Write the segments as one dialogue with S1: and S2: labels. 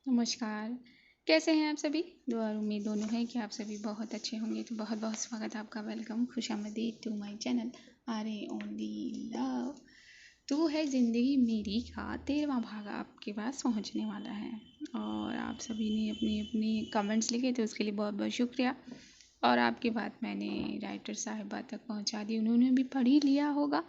S1: नमस्कार। कैसे हैं आप सभी? दुआ और उम्मीद दोनों है कि आप सभी बहुत अच्छे होंगे। तो बहुत बहुत स्वागत है आपका। वेलकम, खुशामदीद to my channel are only love. तो है ज़िंदगी मेरी का 13वां भाग आपके पास पहुंचने वाला है और आप सभी ने अपनी अपनी कमेंट्स लिखे थे, उसके लिए बहुत बहुत शुक्रिया। और आपकी बात मैंने राइटर साहिबा तक पहुंचा दी, उन्होंने भी पढ़ ही लिया होगा।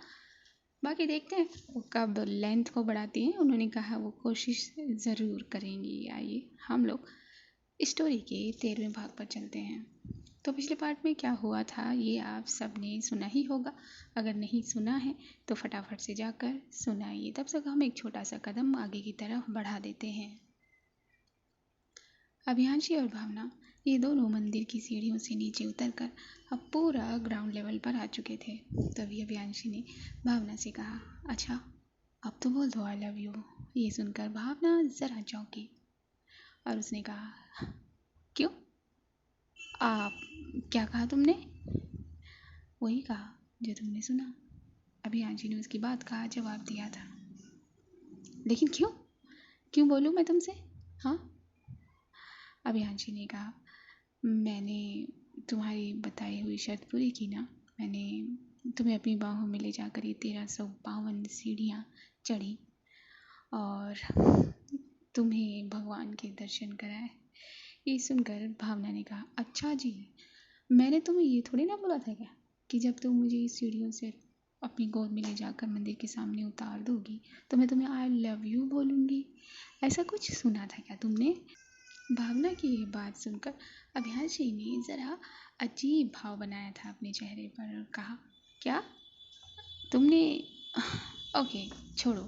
S1: बाकी देखते हैं वो कब लेंथ को बढ़ाती हैं। उन्होंने कहा वो कोशिश ज़रूर करेंगी। आइए हम लोग स्टोरी के 13वें भाग पर चलते हैं। तो पिछले पार्ट में क्या हुआ था ये आप सब ने सुना ही होगा। अगर नहीं सुना है तो फटाफट से जाकर सुनाइए। तब तक हम एक छोटा सा कदम आगे की तरफ बढ़ा देते हैं। अभियांशी और भावना ये दोनों मंदिर की सीढ़ियों से नीचे उतरकर अब पूरा ग्राउंड लेवल पर आ चुके थे। तभी अभियांशी ने भावना से कहा, अच्छा अब तो बोल दो आई लव यू। ये सुनकर भावना ज़रा चौंकी और उसने कहा, क्यों? आप क्या कहा तुमने? वही कहा जो तुमने सुना। अभियांशी ने उसकी बात का जवाब दिया था। लेकिन क्यों क्यों बोलूँ मैं तुमसे? हाँ, अभियांशी ने कहा, मैंने तुम्हारी बताई हुई शर्त पूरी की ना। मैंने तुम्हें अपनी बाहों में ले जाकर ये 1352 सीढ़ियाँ चढ़ी और तुम्हें भगवान के दर्शन कराए। ये सुनकर भावना ने कहा, अच्छा जी, मैंने तुम्हें ये थोड़ी ना बोला था क्या कि जब तुम मुझे इस सीढ़ियों से अपनी गोद में ले जाकर मंदिर के सामने उतार दोगी तो मैं तुम्हें आई लव यू बोलूँगी। ऐसा कुछ सुना था क्या तुमने? भावना की ये बात सुनकर अभियांशी ने ज़रा अजीब भाव बनाया था अपने चेहरे पर और कहा, क्या तुमने? ओके छोड़ो।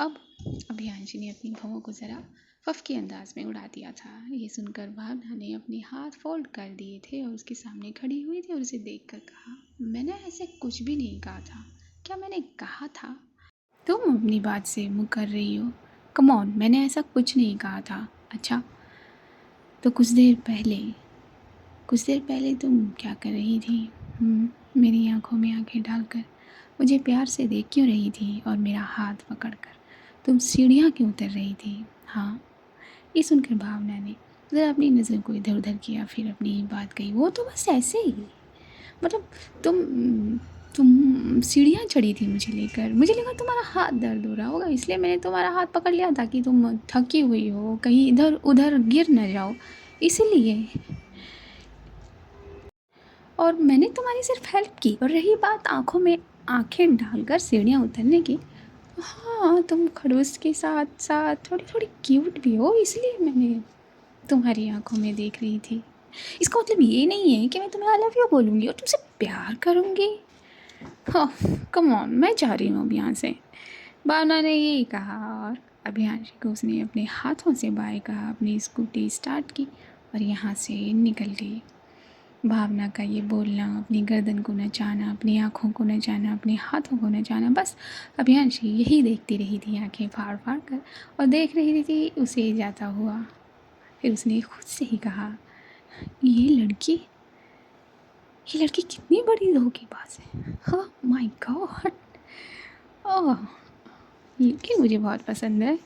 S1: अब अभियांशी ने अपनी भौं को ज़रा फफ के अंदाज में उड़ा दिया था। ये सुनकर भावना ने अपने हाथ फोल्ड कर दिए थे और उसके सामने खड़ी हुई थी और उसे देखकर कहा, मैंने ऐसे कुछ भी नहीं कहा था। क्या मैंने कहा था? तुम अपनी बात से मुकर रही हो। कम ऑन, मैंने ऐसा कुछ नहीं कहा था। अच्छा तो कुछ देर पहले तुम क्या कर रही थी? मेरी आंखों में आंखें डालकर मुझे प्यार से देख क्यों रही थी और मेरा हाथ पकड़कर तुम सीढ़ियाँ क्यों उतर रही थी? हाँ, ये सुनकर भावना ने ज़रा अपनी नज़र को इधर उधर किया, फिर अपनी बात कही, वो तो बस ऐसे ही, मतलब तुम सीढ़ियाँ चढ़ी थी मुझे लेकर। मुझे लगा तुम्हारा हाथ दर्द हो रहा होगा, इसलिए मैंने तुम्हारा हाथ पकड़ लिया ताकि तुम थकी हुई हो, कहीं इधर उधर गिर न जाओ, इसीलिए। और मैंने तुम्हारी सिर्फ हेल्प की। और रही बात आंखों में आंखें डालकर सीढ़ियाँ उतरने की, हाँ तुम खड़ूस के साथ साथ थोड़ी थोड़ी क्यूट भी हो, इसलिए मैंने तुम्हारी आंखों में देख रही थी। इसका मतलब ये नहीं है कि मैं तुम्हें आई लव यू बोलूँगी और तुमसे प्यार करूँगी। हाँ कम ऑन, मैं जा रही हूँ अब यहाँ से। भावना ने यही कहा और अभियांशी को उसने अपने हाथों से बाय कहा, अपनी स्कूटी स्टार्ट की और यहाँ से निकल गई। भावना का ये बोलना, अपनी गर्दन को नचाना, अपनी आँखों को नचाना, अपने हाथों को नचाना, बस अभियांशी यही देखती रही थी आंखें फाड़ फाड़ कर और देख रही थी उसे जाता हुआ। फिर उसने खुद से ही कहा, ये लड़की कितनी बड़ी धोखेबाज है। हाँ माय गॉड, ओह लड़की मुझे बहुत पसंद है।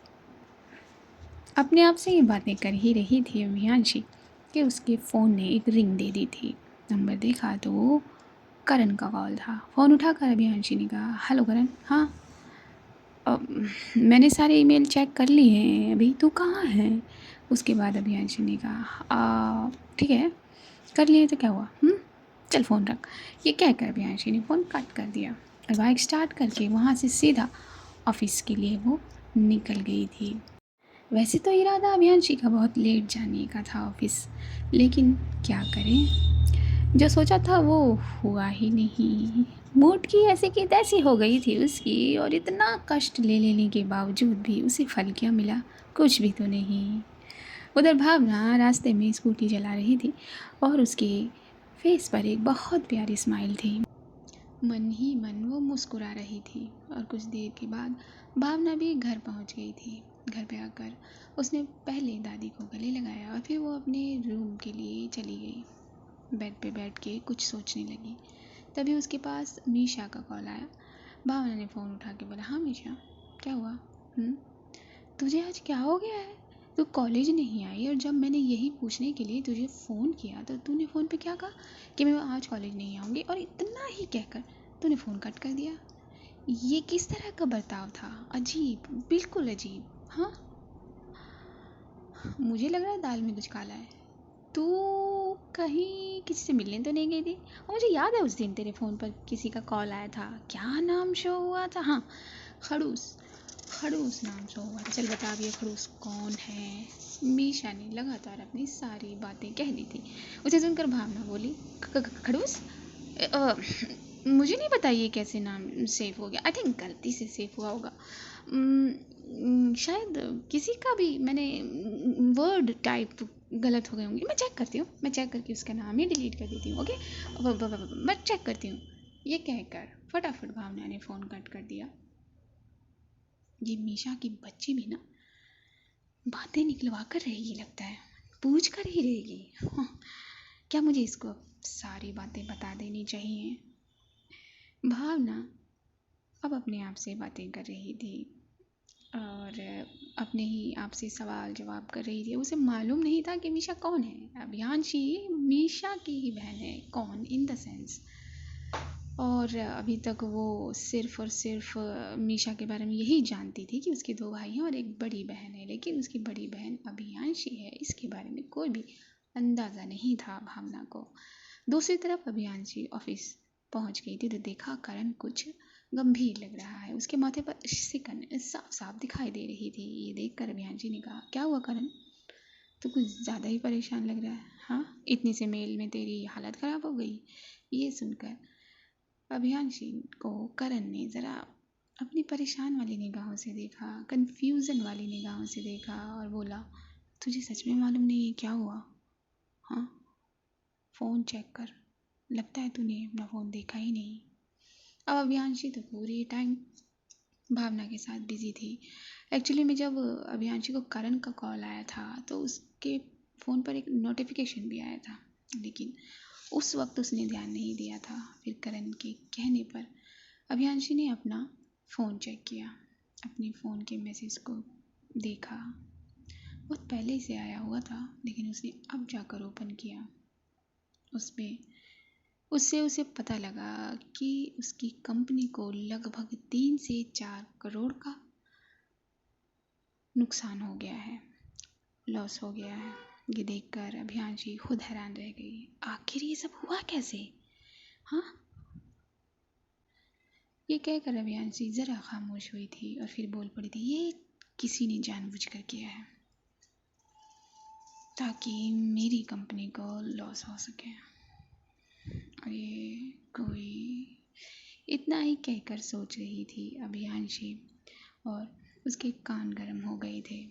S1: अपने आप से ये बातें कर ही रही थी अभियांशी कि उसके फ़ोन ने एक रिंग दे दी थी। नंबर देखा तो करण का कॉल था। फ़ोन उठाकर अभियांशी ने कहा, हेलो करण। हाँ, मैंने सारे ईमेल चेक कर लिए हैं, अभी तू कहाँ है? उसके बाद अभियांशी ने कहा, ठीक है कर लिए तो क्या हुआ, चल फ़ोन रख। ये कहकर अभियांशी ने फ़ोन कट कर दिया और बाइक स्टार्ट करके वहाँ से सीधा ऑफिस के लिए वो निकल गई थी। वैसे तो इरादा अभियांशी का बहुत लेट जाने का था ऑफिस, लेकिन क्या करें, जो सोचा था वो हुआ ही नहीं। मूड की ऐसी की तैसी हो गई थी उसकी और इतना कष्ट ले लेने के बावजूद भी उसे फल क्या मिला? कुछ भी तो नहीं। उधर भावना रास्ते में स्कूटी चला रही थी और उसके फेस पर एक बहुत प्यारी स्माइल थी। मन ही मन वो मुस्कुरा रही थी और कुछ देर के बाद भावना भी घर पहुंच गई थी। घर पे आकर उसने पहले दादी को गले लगाया और फिर वो अपने रूम के लिए चली गई। बेड पे बैठ के कुछ सोचने लगी। तभी उसके पास मीशा का कॉल आया। भावना ने फ़ोन उठा के बोला, हाँ मीशा क्या हुआ? तुझे आज क्या हो गया है? तू कॉलेज नहीं आई और जब मैंने यही पूछने के लिए तुझे फ़ोन किया तो तूने फ़ोन पे क्या कहा कि मैं आज कॉलेज नहीं आऊँगी, और इतना ही कहकर तूने फ़ोन कट कर दिया। ये किस तरह का बर्ताव था? अजीब, बिल्कुल अजीब। हाँ, मुझे लग रहा है दाल में कुछ काला है। तू कहीं किसी से मिलने तो नहीं गई थी? और मुझे याद है उस दिन तेरे फ़ोन पर किसी का कॉल आया था, क्या नाम शो हुआ था? हाँ, खड़ूस। खड़ूस नाम शो हुआ था। चल बता अब ये खड़ूस कौन है? मीशा ने लगातार अपनी सारी बातें कह दी थी। उसे सुनकर भावना बोली, खड़ूस? मुझे नहीं पता ये कैसे नाम सेव हो गया। आई थिंक गलती से सेव हुआ होगा। शायद किसी का भी मैंने वर्ड टाइप गलत हो गए होंगे। मैं चेक करती हूँ, मैं चेक करके उसका नाम ही डिलीट कर देती हूँ। ओके, मैं चेक करती हूँ। ये कहकर फटाफट भावना ने फ़ोन कट कर दिया। ये मीशा की बच्ची भी ना बातें निकलवा कर रहेगी, लगता है पूछ कर ही रहेगी। हाँ, क्या मुझे इसको सारी बातें बता देनी चाहिए? भावना अब अपने आप से बातें कर रही थी और अपने ही आप से सवाल जवाब कर रही थी। उसे मालूम नहीं था कि मीशा कौन है। अभियांशी मीशा की ही बहन है। कौन इन द सेंस? और अभी तक वो सिर्फ़ और सिर्फ़ मीशा के बारे में यही जानती थी कि उसके 2 भाई हैं और एक बड़ी बहन है, लेकिन उसकी बड़ी बहन अभियांशी है, इसके बारे में कोई भी अंदाज़ा नहीं था भावना को। दूसरी तरफ अभियांशी ऑफिस पहुंच गई थी तो देखा करण कुछ गंभीर लग रहा है। उसके माथे पर सिकन साफ साफ दिखाई दे रही थी। ये देखकर अभियांशी ने कहा, क्या हुआ करण? तो कुछ ज़्यादा ही परेशान लग रहा है। हाँ, इतनी से मेल में तेरी हालत ख़राब हो गई। ये सुनकर अभियांशी को करण ने ज़रा अपनी परेशान वाली निगाहों से देखा, कन्फ्यूज़न वाली निगाहों से देखा और बोला, तुझे सच में मालूम नहीं है क्या हुआ? हाँ, फ़ोन चेक कर, लगता है तूने अपना फ़ोन देखा ही नहीं। अब अभियांशी तो पूरी टाइम भावना के साथ बिजी थी। एक्चुअली में जब अभियांशी को करण का कॉल आया था तो उसके फ़ोन पर एक नोटिफिकेशन भी आया था, लेकिन उस वक्त उसने ध्यान नहीं दिया था। फिर करण के कहने पर अभियांशी ने अपना फ़ोन चेक किया, अपने फ़ोन के मैसेज को देखा। बहुत पहले से आया हुआ था, लेकिन उसने अब जाकर ओपन किया। उसमें उससे उसे पता लगा कि उसकी कंपनी को लगभग 3 से 4 करोड़ का नुकसान हो गया है, लॉस हो गया है। ये देखकर अभियांशी खुद हैरान रह गई। आखिर ये सब हुआ कैसे? हाँ, ये कहकर अभियांशी ज़रा खामोश हुई थी और फिर बोल पड़ी थी, ये किसी ने जानबूझकर किया है ताकि मेरी कंपनी को लॉस हो सके। और ये कोई इतना ही कहकर सोच रही थी अभियांशी और उसके कान गर्म हो गए थे,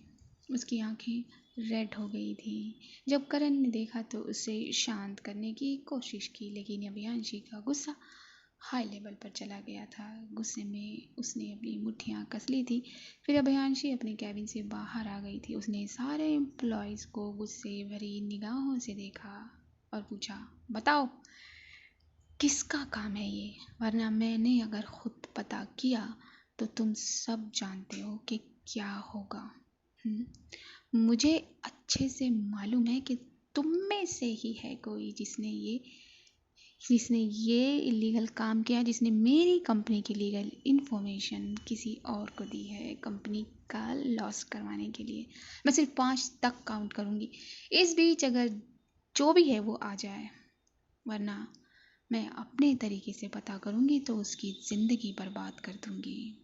S1: उसकी आंखें रेड हो गई थी। जब करण ने देखा तो उसे शांत करने की कोशिश की, लेकिन अभियांशी का गुस्सा हाई लेवल पर चला गया था। गुस्से में उसने अपनी मुट्ठियाँ कस ली थी। फिर अभियांशी अपने कैबिन से बाहर आ गई थी। उसने सारे एम्प्लॉयज़ को गुस्से भरी निगाहों से देखा और पूछा, बताओ किसका काम है ये? वरना मैंने अगर खुद पता किया तो तुम सब जानते हो कि क्या होगा। मुझे अच्छे से मालूम है कि तुम में से ही है कोई जिसने ये इलीगल काम किया, जिसने मेरी कंपनी की लीगल इन्फॉर्मेशन किसी और को दी है कंपनी का लॉस करवाने के लिए। मैं सिर्फ 5 तक काउंट करूँगी, इस बीच अगर जो भी है वो आ जाए, वरना मैं अपने तरीके से पता करूँगी तो उसकी ज़िंदगी बर्बाद कर दूँगी।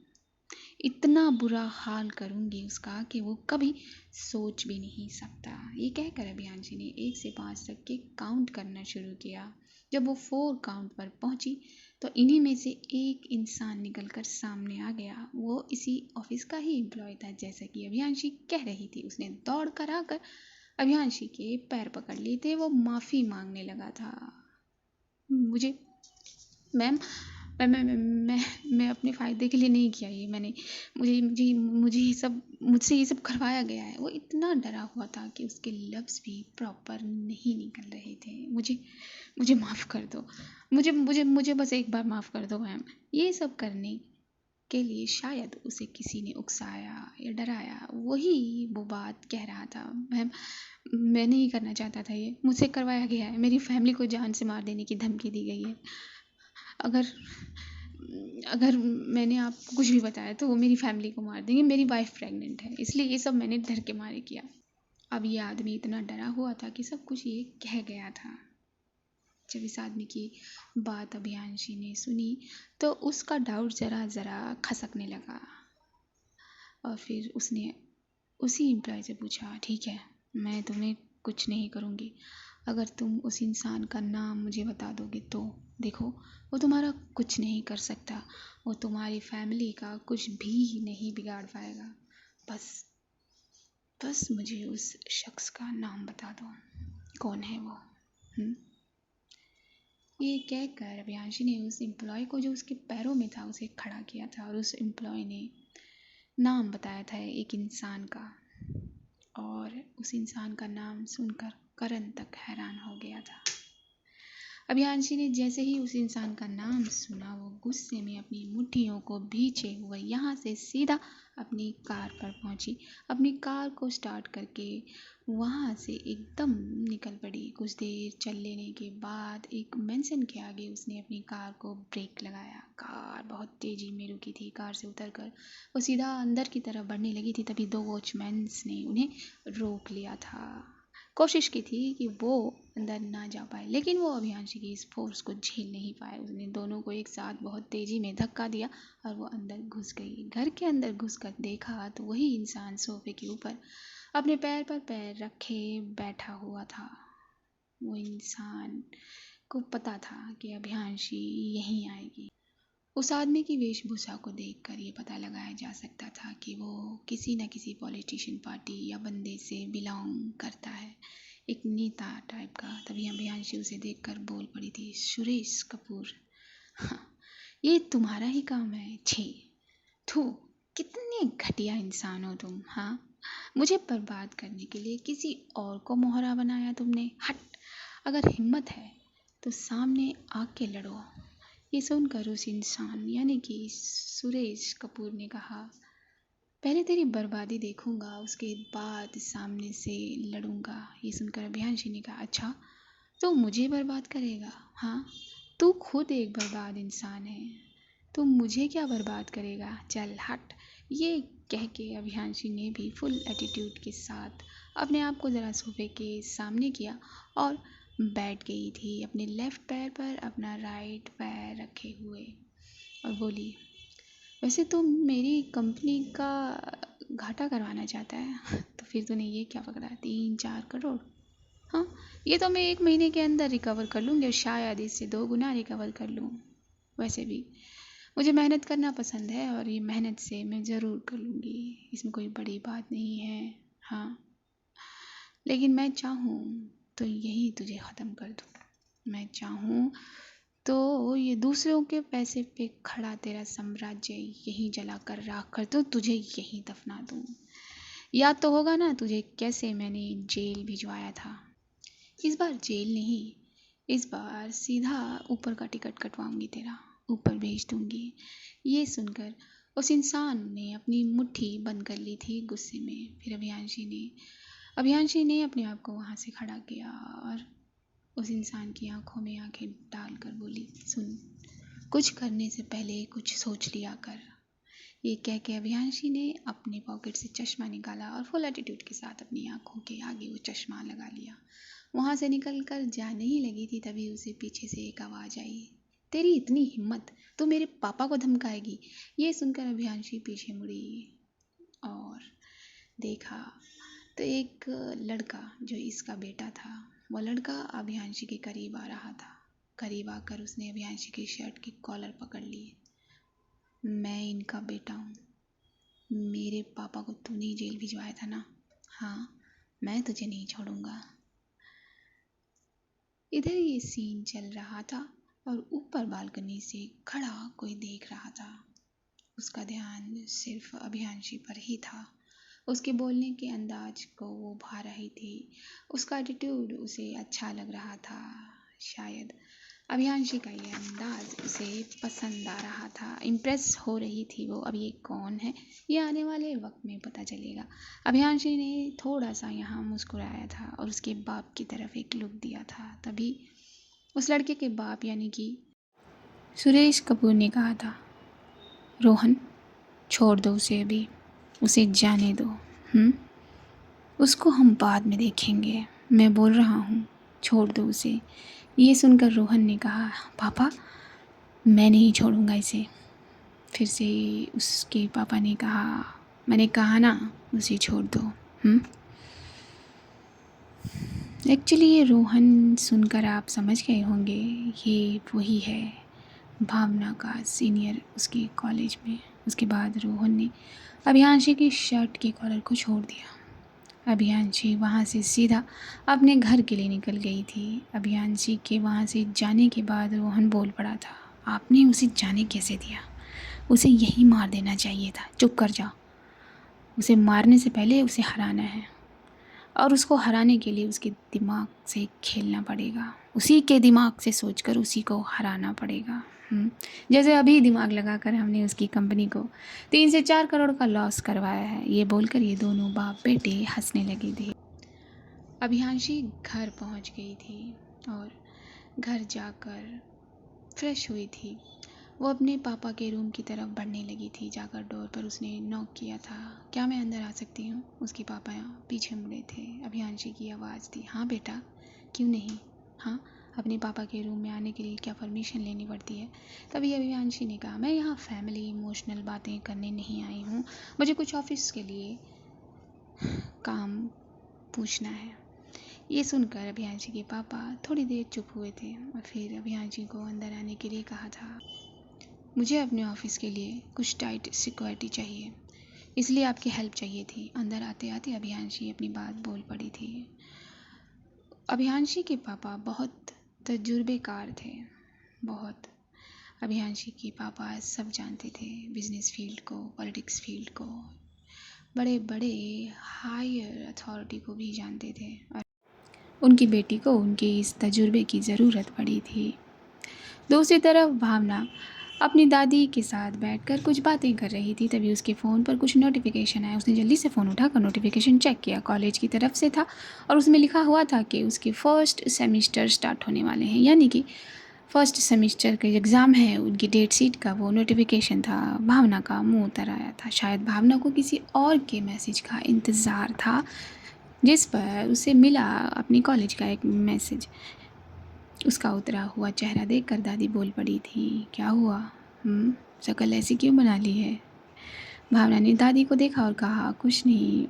S1: इतना बुरा हाल करूँगी उसका कि वो कभी सोच भी नहीं सकता। ये कहकर अभियांशी ने 1 से 5 तक के काउंट करना शुरू किया। जब वो 4 काउंट पर पहुंची तो इन्हीं में से एक इंसान निकलकर सामने आ गया। वो इसी ऑफिस का ही एम्प्लॉय था, जैसा कि अभियांशी कह रही थी। उसने दौड़ कर आकर अभियांशी के पैर पकड़ लिए थे। वो माफ़ी मांगने लगा था। मुझे मैम मैं अपने फ़ायदे के लिए नहीं किया ये मैंने, मुझे मुझसे ये सब करवाया गया है। वो इतना डरा हुआ था कि उसके लफ्ज़ भी प्रॉपर नहीं निकल रहे थे। मुझे माफ़ कर दो, मुझे बस एक बार माफ़ कर दो मैम। ये सब करने के लिए शायद उसे किसी ने उकसाया या डराया, वही वो बात कह रहा था। मैं नहीं करना चाहता था, ये मुझसे करवाया गया है। मेरी फैमिली को जान से मार देने की धमकी दी गई है। अगर अगर मैंने आपको कुछ भी बताया तो वो मेरी फैमिली को मार देंगे। मेरी वाइफ प्रेग्नेंट है, इसलिए ये सब मैंने डर के मारे किया। अब ये आदमी इतना डरा हुआ था कि सब कुछ ये कह गया था। जब इस आदमी की बात अभियांशी ने सुनी तो उसका डाउट ज़रा ज़रा खसकने लगा, और फिर उसने उसी एम्प्लॉय से पूछा, ठीक है, मैं तुम्हें कुछ नहीं करूँगी, अगर तुम उस इंसान का नाम मुझे बता दोगे तो। देखो, वो तुम्हारा कुछ नहीं कर सकता, वो तुम्हारी फैमिली का कुछ भी नहीं बिगाड़ पाएगा। बस बस मुझे उस शख्स का नाम बता दो, कौन है वो। ये कहकर अभियांशी ने उस एम्प्लॉय को जो उसके पैरों में था उसे खड़ा किया था, और उस एम्प्लॉय ने नाम बताया था एक इंसान का। और उस इंसान का नाम सुनकर करण तक हैरान हो गया था। अभियांशी ने जैसे ही उस इंसान का नाम सुना, वो गुस्से में अपनी मुट्ठियों को भींचे हुए यहाँ से सीधा अपनी कार पर पहुंची। अपनी कार को स्टार्ट करके वहाँ से एकदम निकल पड़ी। कुछ देर चल लेने के बाद एक मेंशन के आगे उसने अपनी कार को ब्रेक लगाया। कार बहुत तेज़ी में रुकी थी। कार से उतरकर वो सीधा अंदर की तरफ बढ़ने लगी थी, तभी 2 वॉचमैन्स ने उन्हें रोक लिया था। कोशिश की थी कि वो अंदर ना जा पाए, लेकिन वो अभियांशी की इस फोर्स को झेल नहीं पाए। उसने दोनों को एक साथ बहुत तेज़ी में धक्का दिया और वो अंदर घुस गई। घर के अंदर घुसकर देखा तो वही इंसान सोफे के ऊपर अपने पैर पर पैर रखे बैठा हुआ था। वो इंसान को पता था कि अभियांशी यहीं आएगी। उस आदमी की वेशभूषा को देखकर ये पता लगाया जा सकता था कि वो किसी न किसी पॉलिटिशियन पार्टी या बंदे से बिलोंग करता है, एक नेता टाइप का। तभी अभियांशी उसे देखकर बोल पड़ी थी, सुरेश कपूर, हाँ, ये तुम्हारा ही काम है। छी, थू, कितने घटिया इंसान हो तुम। हाँ, मुझे बर्बाद करने के लिए किसी और को मोहरा बनाया तुमने। हट, अगर हिम्मत है तो सामने आके लड़ो। ये सुनकर उस इंसान यानी कि सुरेश कपूर ने कहा, पहले तेरी बर्बादी देखूंगा, उसके बाद सामने से लड़ूंगा। ये सुनकर अभियांशी ने कहा, अच्छा, तो मुझे बर्बाद करेगा? हाँ, तू खुद एक बर्बाद इंसान है, तू मुझे क्या बर्बाद करेगा? चल हट। ये कह के अभियांशी ने भी फुल एटीट्यूड के साथ अपने आप को ज़रा सोफे के सामने किया और बैठ गई थी, अपने लेफ़्ट पैर पर अपना राइट पैर रखे हुए, और बोली, वैसे तो मेरी कंपनी का घाटा करवाना चाहता है तो फिर तूने ये क्या पकड़ा, 3-4 करोड़? हाँ, ये तो मैं 1 महीने के अंदर रिकवर कर लूँगी, और शायद इससे 2 गुना रिकवर कर लूँ। वैसे भी मुझे मेहनत करना पसंद है, और ये मेहनत से मैं ज़रूर कर लूँगी, इसमें कोई बड़ी बात नहीं है। हाँ, लेकिन मैं चाहूँ तो यही तुझे ख़त्म कर दूँ। मैं चाहूँ तो ये दूसरों के पैसे पे खड़ा तेरा साम्राज्य यहीं जला कर राख कर दूँ, तुझे यहीं दफना दूँ। याद तो होगा ना तुझे कैसे मैंने जेल भिजवाया था? इस बार जेल नहीं, इस बार सीधा ऊपर का टिकट कटवाऊंगी तेरा, ऊपर भेज दूंगी। ये सुनकर उस इंसान ने अपनी मुट्ठी बंद कर ली थी गुस्से में। फिर अभियांशी ने अपने आप को वहाँ से खड़ा किया और उस इंसान की आंखों में आंखें डालकर बोली, सुन, कुछ करने से पहले कुछ सोच लिया कर। ये कह के अभियांशी ने अपने पॉकेट से चश्मा निकाला और फुल एटीट्यूड के साथ अपनी आंखों के आगे वो चश्मा लगा लिया। वहाँ से निकल कर जाने ही लगी थी, तभी उसे पीछे से एक आवाज़ आई, तेरी इतनी हिम्मत, तू मेरे पापा को धमकाएगी? ये सुनकर अभियांशी पीछे मुड़ी और देखा तो एक लड़का जो इसका बेटा था, वो लड़का अभियांशी के करीब आ रहा था। करीब आकर उसने अभियांशी की शर्ट की कॉलर पकड़ ली। मैं इनका बेटा हूँ, मेरे पापा को तूने जेल भिजवाया था ना? हाँ, मैं तुझे नहीं छोड़ूंगा। इधर ये सीन चल रहा था और ऊपर बालकनी से खड़ा कोई देख रहा था। उसका ध्यान सिर्फ अभियांशी पर ही था। उसके बोलने के अंदाज को वो भा रही थी, उसका एटीट्यूड उसे अच्छा लग रहा था। शायद अभियांशी का ये अंदाज उसे पसंद आ रहा था, इम्प्रेस हो रही थी वो। अब ये कौन है, ये आने वाले वक्त में पता चलेगा। अभियांशी ने थोड़ा सा यहाँ मुस्कुराया था और उसके बाप की तरफ एक लुक दिया था। तभी उस लड़के के बाप यानी कि सुरेश कपूर ने कहा था, रोहन छोड़ दो उसे, अभी उसे जाने दो। उसको हम बाद में देखेंगे, मैं बोल रहा हूँ छोड़ दो उसे। ये सुनकर रोहन ने कहा, पापा मैं नहीं छोड़ूंगा इसे। फिर से उसके पापा ने कहा, मैंने कहा ना उसे छोड़ दो। एक्चुअली ये रोहन सुनकर आप समझ गए होंगे, ये वही है भावना का सीनियर उसके कॉलेज में। उसके बाद रोहन ने अभियांशी की शर्ट के कॉलर को छोड़ दिया। अभियांशी वहाँ से सीधा अपने घर के लिए निकल गई थी। अभियांशी के वहाँ से जाने के बाद रोहन बोल पड़ा था, आपने उसे जाने कैसे दिया? उसे यहीं मार देना चाहिए था। चुप कर जाओ। उसे मारने से पहले उसे हराना है और उसको हराने के लिए उसके दिमाग से खेलना पड़ेगा। उसी के दिमाग से सोचकर उसी को हराना पड़ेगा। जैसे अभी दिमाग लगाकर हमने उसकी कंपनी को 3 से 4 करोड़ का लॉस करवाया है। ये बोलकर ये दोनों बाप बेटे हंसने लगे थे। अभियांशी घर पहुंच गई थी और घर जाकर फ्रेश हुई थी। वो अपने पापा के रूम की तरफ बढ़ने लगी थी। जाकर डोर पर उसने नॉक किया था। क्या मैं अंदर आ सकती हूँ? उसके पापा पीछे मुड़े थे। अभियांशी की आवाज़ थी, हाँ बेटा, क्यों नहीं। हाँ, अपने पापा के रूम में आने के लिए क्या परमिशन लेनी पड़ती है? तभी अभियांशी ने कहा, मैं यहाँ फैमिली इमोशनल बातें करने नहीं आई हूँ, मुझे कुछ ऑफिस के लिए काम पूछना है। ये सुनकर अभियांशी के पापा थोड़ी देर चुप हुए थे और फिर अभियांशी को अंदर आने के लिए कहा था, मुझे अपने ऑफिस के लिए कुछ टाइट सिक्योरिटी चाहिए, इसलिए आपकी हेल्प चाहिए थी। अंदर आते आते अभियांशी अपनी बात बोल पड़ी थी। अभियांशी के पापा बहुत तजुर्बेकार थे, बहुत। अभियांशी के पापा सब जानते थे, बिजनेस फील्ड को, पॉलिटिक्स फील्ड को, बड़े बड़े हायर अथॉरिटी को भी जानते थे। और उनकी बेटी को उनके इस तजुर्बे की ज़रूरत पड़ी थी। दूसरी तरफ भावना अपनी दादी के साथ बैठकर कुछ बातें कर रही थी। तभी उसके फ़ोन पर कुछ नोटिफिकेशन आया। उसने जल्दी से फ़ोन उठाकर नोटिफिकेशन चेक किया। कॉलेज की तरफ से था और उसमें लिखा हुआ था कि उसके फर्स्ट सेमेस्टर स्टार्ट होने वाले हैं, यानी कि फर्स्ट सेमेस्टर के एग्ज़ाम है, उनकी डेट शीट का वो नोटिफिकेशन था। भावना का मुंह उतर आया था। शायद भावना को किसी और के मैसेज का इंतज़ार था, जिस पर उसे मिला अपनी कॉलेज का एक मैसेज। उसका उतरा हुआ चेहरा देखकर दादी बोल पड़ी थी, क्या हुआ? शक्ल ऐसी क्यों बना ली है? भावना ने दादी को देखा और कहा, कुछ नहीं,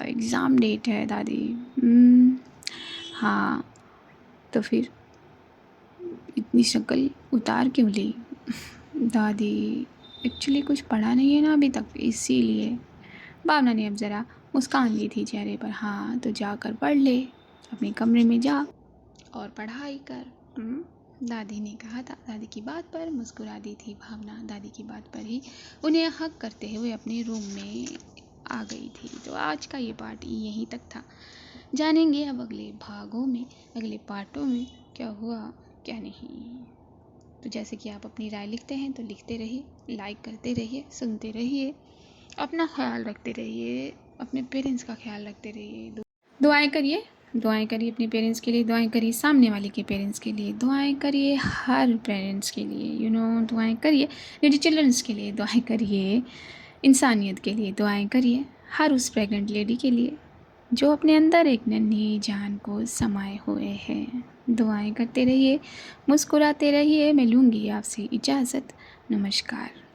S1: एग्ज़ाम डेट है दादी। हाँ, तो फिर इतनी शक्ल उतार क्यों ली? दादी एक्चुअली कुछ पढ़ा नहीं है ना अभी तक, इसीलिए। भावना ने अब ज़रा मुस्कान ली थी चेहरे पर। हाँ, तो जाकर पढ़ ले, अपने कमरे में जा और पढ़ाई कर। दादी ने कहा था। दादी की बात पर मुस्कुरा दी थी भावना। दादी की बात पर ही उन्हें हक करते हुए अपने रूम में आ गई थी। तो आज का ये पार्ट यहीं तक था। जानेंगे अब अगले भागों में, अगले पार्टों में क्या हुआ क्या नहीं। तो जैसे कि आप अपनी राय लिखते हैं तो लिखते रहिए, लाइक करते रहिए, सुनते रहिए, अपना ख्याल रखते रहिए, अपने पेरेंट्स का ख्याल रखते रहिए। दुआएं करिए, दुआएं करिए अपने पेरेंट्स के लिए, दुआएं करिए सामने वाले के पेरेंट्स के लिए, दुआएं करिए हर पेरेंट्स के लिए, दुआएं करिए नीडी चिल्ड्रंस के लिए, दुआएं करिए इंसानियत के लिए, दुआएं करिए हर उस प्रेग्नेंट लेडी के लिए जो अपने अंदर एक नन्ही जान को समाये हुए हैं। दुआएं करते रहिए, मुस्कुराते रहिए। मैं लूँगी आपसे इजाज़त। नमस्कार।